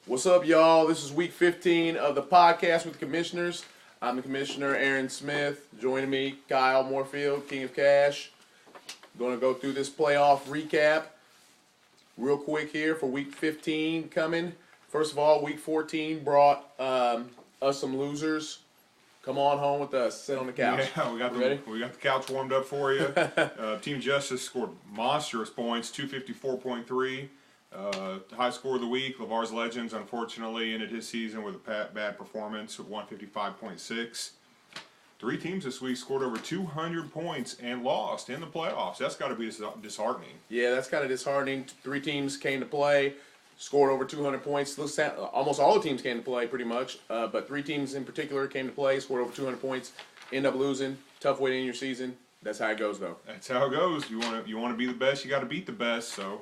What's up, y'all? This is week 15 of the podcast with the commissioners. I'm the commissioner, Aaron Smith. Joining me, Kyle Moorfield, King of Cash. Going to go through this playoff recap real quick here for week 15 coming. First of all, week 14 brought us some losers. Come on home with us. Sit on the couch. Yeah, we got the couch warmed up for you. Team Justice scored monstrous points, 254.3. High score of the week, LeVar's Legends, unfortunately, ended his season with a bad performance of 155.6. Three teams this week scored over 200 points and lost in the playoffs. That's got to be disheartening. Yeah, that's kind of disheartening. Three teams came to play, scored over 200 points. Almost all the teams came to play, pretty much. But three teams in particular came to play, scored over 200 points, end up losing. Tough way to end your season. That's how it goes, though. That's how it goes. You want to be the best, you got to beat the best. So.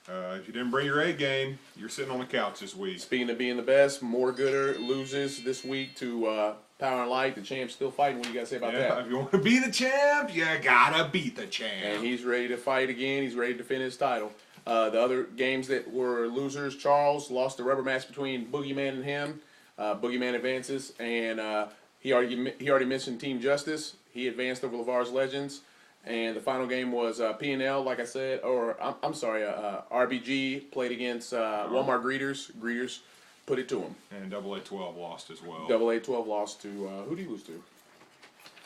If you didn't bring your A game, you're sitting on the couch this week. Speaking of being the best, More Gooder loses this week to Power and Light. The champ's still fighting. What do you guys say about that? If you want to be the champ, you gotta beat the champ. And he's ready to fight again. He's ready to defend his title. The other games that were losers, Charles lost the rubber match between Boogeyman and him. Boogeyman advances, and he already mentioned Team Justice. He advanced over LeVar's Legends. And the final game was P&L, like I said, or I'm sorry, RBG played against Walmart Greeters. Greeters put it to him. And AA-12 lost as well. AA-12 lost to, who did he lose to?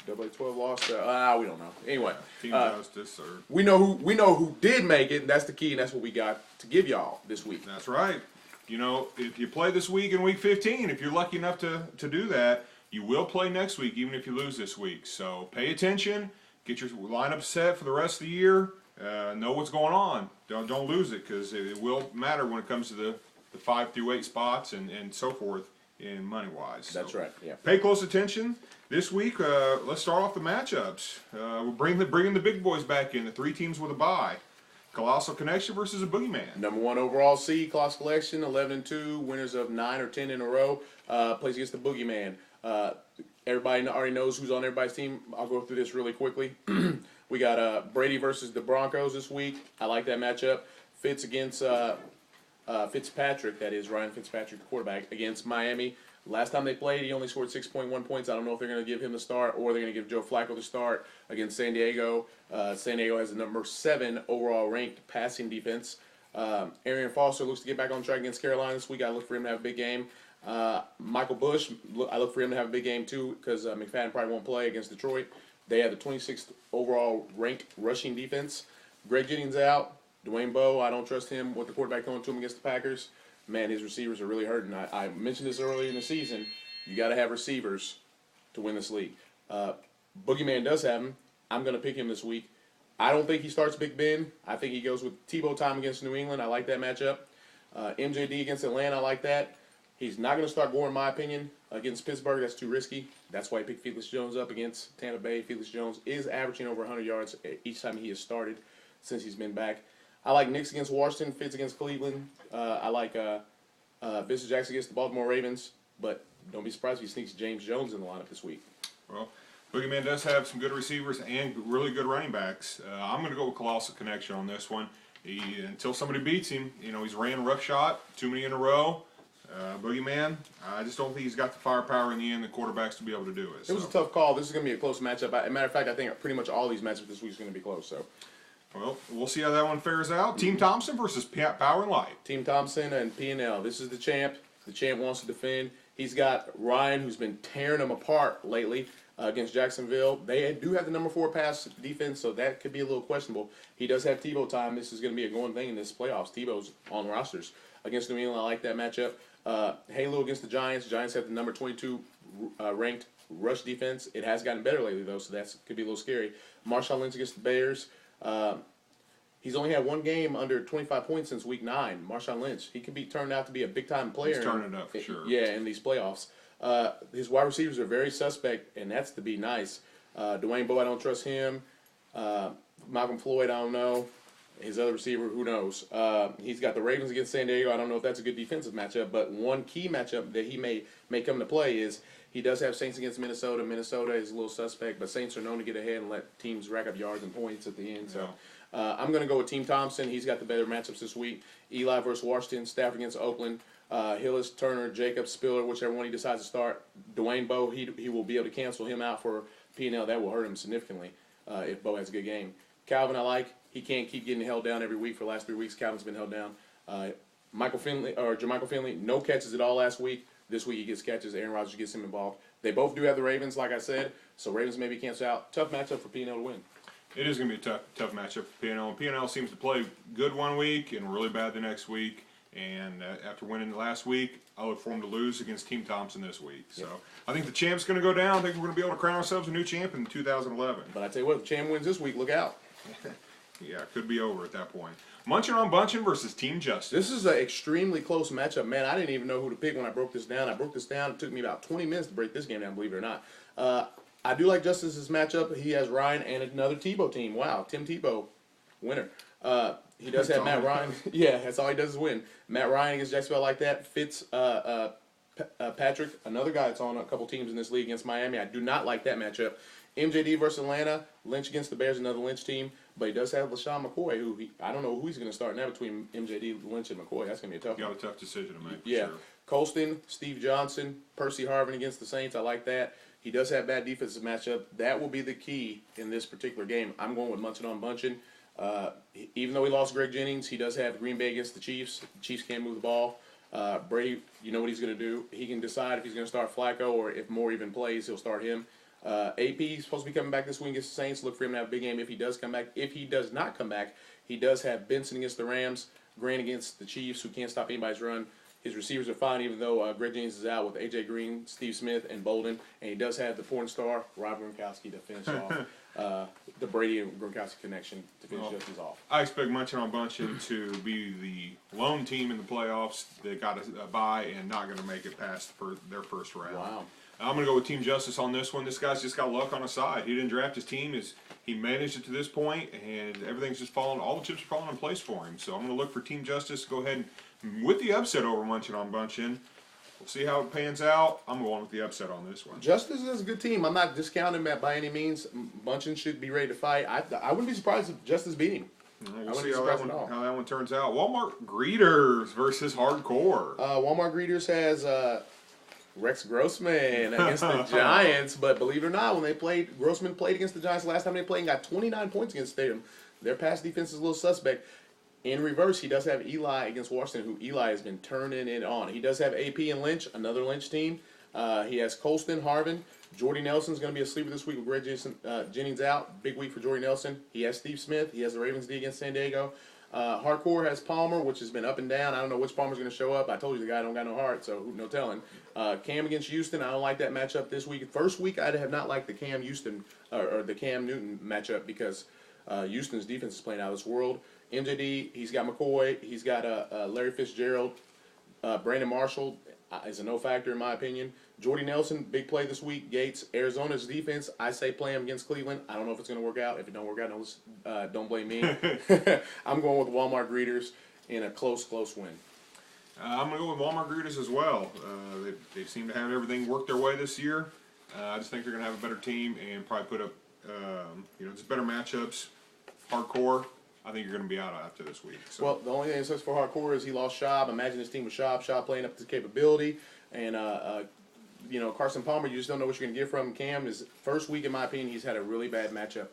AA-12 lost to, we don't know. Anyway. Team Justice. We know who did make it, and that's the key, and that's what we got to give y'all this week. That's right. You know, if you play this week in week 15, if you're lucky enough to do that, you will play next week, even if you lose this week. So pay attention. Get your lineup set for the rest of the year. Know what's going on. Don't lose it, because it will matter when it comes to the 5 through 8 spots and so forth in money-wise. That's right, yeah. Pay close attention. This week, let's start off the matchups. We're bringing the big boys back in, the three teams with a bye. Colossal Connection versus a Boogeyman. Number 1 overall seed, Colossal Connection, 11-2, winners of 9 or 10 in a row. Plays against the Boogeyman. Everybody already knows who's on everybody's team. I'll go through this really quickly. We got Brady versus the Broncos this week. I like that matchup. Fitz against Fitzpatrick, that is Ryan Fitzpatrick, the quarterback, against Miami. Last time they played, he only scored 6.1 points. I don't know if they're going to give him the start or they're going to give Joe Flacco the start against San Diego. San Diego has the number 7 overall ranked passing defense. Arian Foster looks to get back on track against Carolina this week. I look for him to have a big game. Michael Bush, I look for him to have a big game too, because McFadden probably won't play against Detroit. They have the 26th overall ranked rushing defense. Greg Jennings out. Dwayne Bowe, I don't trust him with the quarterback going to him against the Packers. Man, his receivers are really hurting. I mentioned this earlier in the season. You got to have receivers to win this league. Boogeyman does have him. I'm going to pick him this week. I don't think he starts Big Ben. I think he goes with Tebow time against New England. I like that matchup. MJD against Atlanta, I like that. He's not going to start Gore, in my opinion, against Pittsburgh. That's too risky. That's why he picked Felix Jones up against Tampa Bay. Felix Jones is averaging over 100 yards each time he has started since he's been back. I like Knicks against Washington, Fitz against Cleveland. I like Vincent Jackson against the Baltimore Ravens. But don't be surprised if he sneaks James Jones in the lineup this week. Well, Boogeyman does have some good receivers and really good running backs. I'm going to go with Colossal Connection on this one. Until somebody beats him, he's ran roughshod, too many in a row. Boogeyman, I just don't think he's got the firepower in the end, the quarterbacks, to be able to do it. It was a tough call. This is going to be a close matchup. As a matter of fact, I think pretty much all these matchups this week is going to be close. So, well, we'll see how that one fares out. Team Thompson versus Power and Light. Team Thompson and P&L. This is the champ. The champ wants to defend. He's got Ryan, who's been tearing them apart lately against Jacksonville. They do have the number 4 pass defense, so that could be a little questionable. He does have Tebow time. This is going to be a going thing in this playoffs. Tebow's on rosters. Against New England, I like that matchup. Halo against the Giants. Giants have the number 22 ranked rush defense. It has gotten better lately, though, so that could be a little scary. Marshawn Lynch against the Bears. He's only had one game under 25 points since week 9. Marshawn Lynch. He could be turned out to be a big-time player. He's turning it up for sure. Yeah, in these playoffs. His wide receivers are very suspect, and that's to be nice. Dwayne Bowe, I don't trust him. Malcolm Floyd, I don't know. His other receiver, who knows? He's got the Ravens against San Diego. I don't know if that's a good defensive matchup, but one key matchup that he may come to play is he does have Saints against Minnesota. Minnesota is a little suspect, but Saints are known to get ahead and let teams rack up yards and points at the end. So I'm going to go with Team Thompson. He's got the better matchups this week. Eli versus Washington, Stafford against Oakland, Hillis, Turner, Jacobs, Spiller, whichever one he decides to start. Dwayne Bowe, he will be able to cancel him out for P&L. That will hurt him significantly if Bowe has a good game. Calvin, I like. He can't keep getting held down every week for the last 3 weeks. Calvin's been held down. Jermichael Finley, no catches at all last week. This week he gets catches. Aaron Rodgers gets him involved. They both do have the Ravens, like I said, so Ravens maybe cancel out. Tough matchup for P&L to win. It is going to be a tough matchup for P&L. P&L seems to play good one week and really bad the next week. And after winning last week, I look for them to lose against Team Thompson this week. So I think the champ's going to go down. I think we're going to be able to crown ourselves a new champ in 2011. But I tell you what, if the champ wins this week, look out. Yeah, it could be over at that point. Munchin on Bunchin versus Team Justice. This is an extremely close matchup. Man, I didn't even know who to pick when I broke this down. It took me about 20 minutes to break this game down, believe it or not. I do like Justice's matchup. He has Ryan and another Tebow team. Wow, Tim Tebow, winner. He does have Matt Ryan. Yeah, that's all he does is win. Matt Ryan against Jacksonville like that. Fitz Patrick, another guy that's on a couple teams in this league against Miami. I do not like that matchup. MJD versus Atlanta. Lynch against the Bears, another Lynch team. But he does have LaShawn McCoy, who I don't know who he's going to start now between MJD, Lynch, and McCoy. That's going to be a tough one. Got a tough decision to make, for Yeah. sure. Colston, Steve Johnson, Percy Harvin against the Saints. I like that. He does have bad defensive matchup. That will be the key in this particular game. I'm going with Munchin on Bunchin. Even though he lost Greg Jennings, he does have Green Bay against the Chiefs. The Chiefs can't move the ball. Brady, you know what he's going to do. He can decide if he's going to start Flacco or if Moore even plays, he'll start him. AP is supposed to be coming back this week against the Saints. Look for him to have a big game if he does come back. If he does not come back, he does have Benson against the Rams, Grant against the Chiefs, who can't stop anybody's run. His receivers are fine, even though Greg Jennings is out with A.J. Green, Steve Smith, and Bolden. And he does have the porn star, Rob Gronkowski, to finish off the Brady and Gronkowski connection to finish Justice off. I expect Munchin on Bunchin to be the lone team in the playoffs that got a bye and not going to make it past their first round. Wow. I'm going to go with Team Justice on this one. This guy's just got luck on his side. He didn't draft his team. He managed it to this point, and everything's just falling. All the chips are falling in place for him. So I'm going to look for Team Justice to go ahead and, with the upset over Munchin on Bunchin. We'll see how it pans out. I'm going with the upset on this one. Justice is a good team. I'm not discounting him by any means. Bunchin should be ready to fight. I wouldn't be surprised if Justice beat him. We'll see how that one turns out. Walmart Greeters versus Hardcore. Walmart Greeters has Rex Grossman against the Giants, but believe it or not, Grossman played against the Giants last time they played and got 29 points against them. Their pass defense is a little suspect. In reverse, he does have Eli against Washington, who Eli has been turning it on. He does have AP and Lynch, another Lynch team. He has Colston, Harvin. Jordy Nelson's going to be a sleeper this week with Greg Jennings out. Big week for Jordy Nelson. He has Steve Smith. He has the Ravens D against San Diego. Hardcore has Palmer, which has been up and down. I don't know which Palmer's going to show up. I told you the guy don't got no heart, so no telling. Cam against Houston, I don't like that matchup this week. First week, I'd have not liked the Cam Houston or the Cam Newton matchup because Houston's defense is playing out of this world. MJD, he's got McCoy. He's got Larry Fitzgerald. Brandon Marshall is a no factor in my opinion. Jordy Nelson, big play this week. Gates, Arizona's defense, I say play him against Cleveland. I don't know if it's going to work out. If it don't work out, don't blame me. I'm going with Walmart Greeters in a close win. I'm going to go with Walmart Greeters as well. They seem to have everything work their way this year. I just think they're going to have a better team and probably put up just better matchups. Hardcore, I think you're going to be out after this week. So. Well, the only thing that says for Hardcore is he lost Schaub. Imagine his team with Schaub playing up to capability. And, Carson Palmer, you just don't know what you're going to get from him. Cam, his first week, in my opinion, he's had a really bad matchup.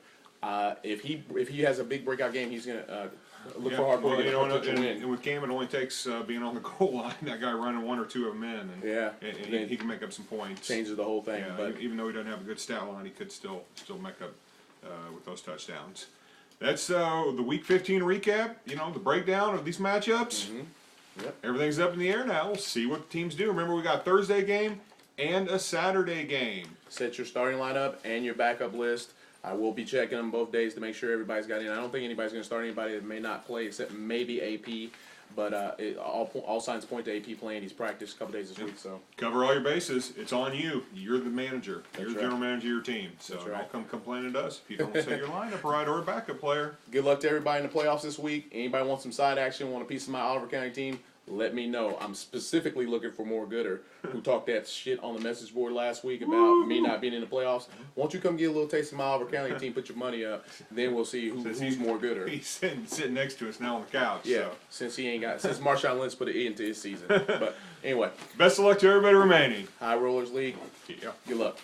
If he has a big breakout game, he's going to look for Hardcore to win. And with Cam, it only takes being on the goal line, that guy running one or two of them in, and he can make up some points. Changes the whole thing. Yeah, but even though he doesn't have a good stat line, he could still make up with those touchdowns. That's the Week 15 recap. The breakdown of these matchups. Mm-hmm. Yep. Everything's up in the air now. We'll see what the teams do. Remember, we got Thursday game and a Saturday game. Set your starting lineup and your backup list. I will be checking them both days to make sure everybody's got in. I don't think anybody's going to start anybody that may not play except maybe AP. But all signs point to AP playing. He's practiced a couple days this week. So cover all your bases. It's on you. You're the manager. You're the general manager of your team. So don't come complaining to us if you don't set your lineup right or a backup player. Good luck to everybody in the playoffs this week. Anybody want some side action, want a piece of my Oliver County team, let me know. I'm specifically looking for More Gooder, who talked that shit on the message board last week about me not being in the playoffs. Won't you come get a little taste of my Oliver County team? Put your money up, then we'll see who's more Gooder. He's sitting next to us now on the couch. Yeah, So. since Marshawn Lynch put it into his season. But anyway, Best of luck to everybody remaining. High Rollers League. Yeah. Good luck.